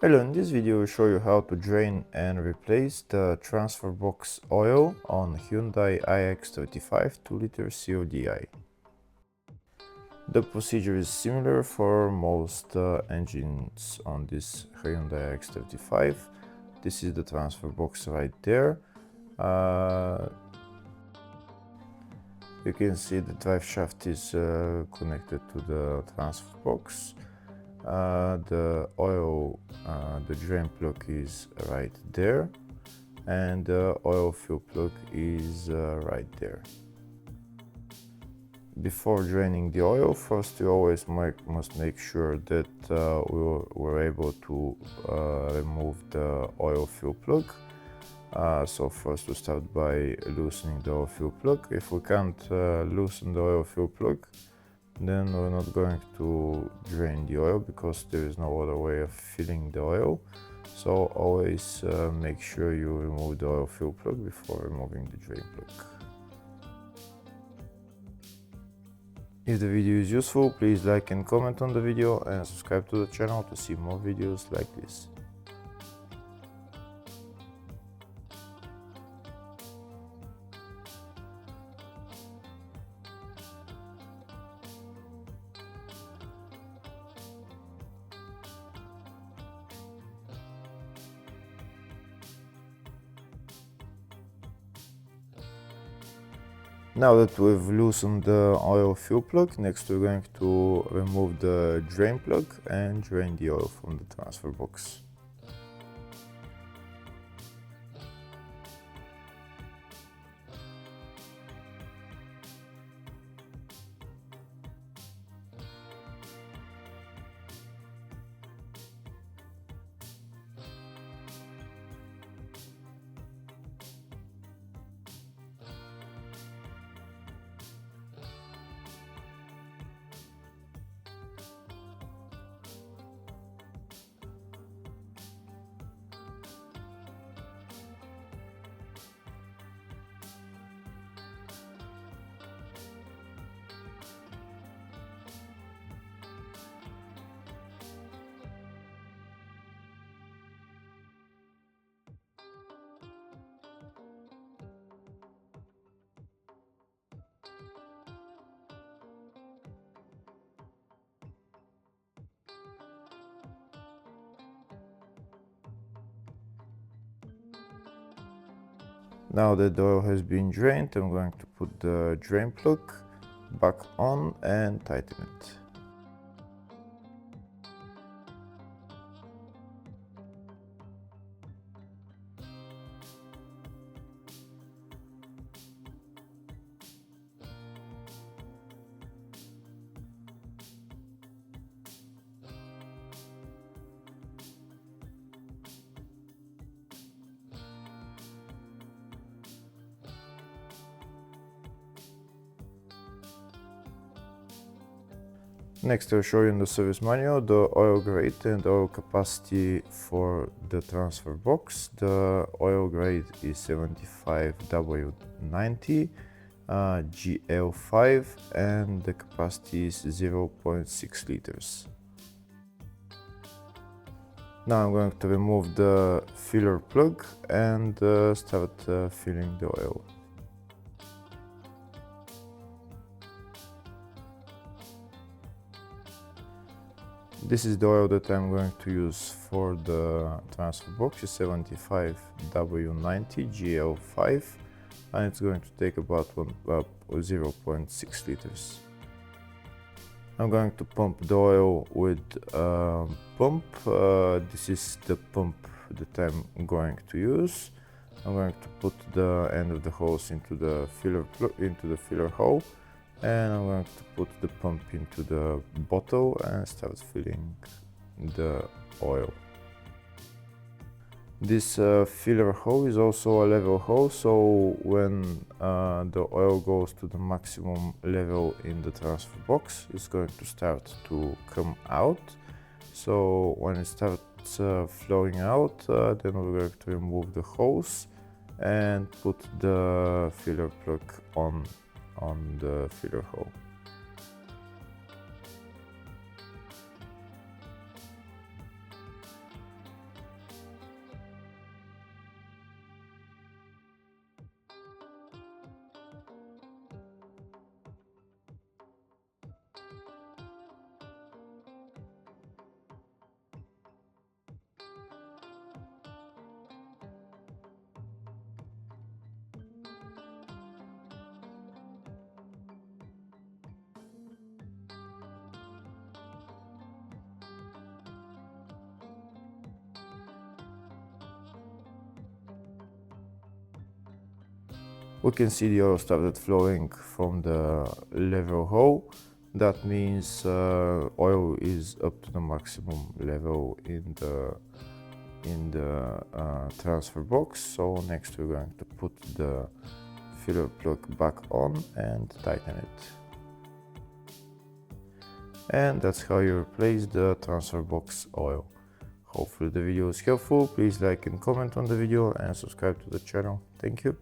Hello, in this video I will show you how to drain and replace the transfer box oil on Hyundai iX35 2-liter CRDI. The procedure is similar for most engines on this Hyundai iX35. This is the transfer box right there. You can see the drive shaft is connected to the transfer box. The drain plug is right there, and the oil fill plug is right there. Before draining the oil, first you always must make sure that we're able to remove the oil fill plug. So first we start by loosening the oil fill plug. If we can't loosen the oil fill plug, then we're not going to drain the oil because there is no other way of filling the oil. So always make sure you remove the oil fill plug before removing the drain plug. If the video is useful, please like and comment on the video and subscribe to the channel to see more videos like this. Now that we've loosened the oil fill plug, next we're going to remove the drain plug and drain the oil from the transfer box. Now that the oil has been drained, I'm going to put the drain plug back on and tighten it. Next, I'll show you in the service manual the oil grade and oil capacity for the transfer box. The oil grade is 75W90 GL5 and the capacity is 0.6 liters. Now I'm going to remove the filler plug and start filling the oil. This is the oil that I'm going to use for the transfer box, is 75W90 GL5, and it's going to take about 0.6 liters. I'm going to pump the oil with a pump. This is the pump that I'm going to use. I'm going to put the end of the hose into the filler hole, and I'm going to put the pump into the bottle and start filling the oil. This filler hole is also a level hole, so when the oil goes to the maximum level in the transfer box, it's going to start to come out. So when it starts flowing out, then we're going to remove the hose and put the filler plug on the filler hole. we can see the oil started flowing from the lever hole. That means oil is up to the maximum level in the transfer box. So next we're going to put the filler plug back on and tighten it. And that's how you replace the transfer box oil. Hopefully the video is helpful. Please like and comment on the video and subscribe to the channel. Thank you.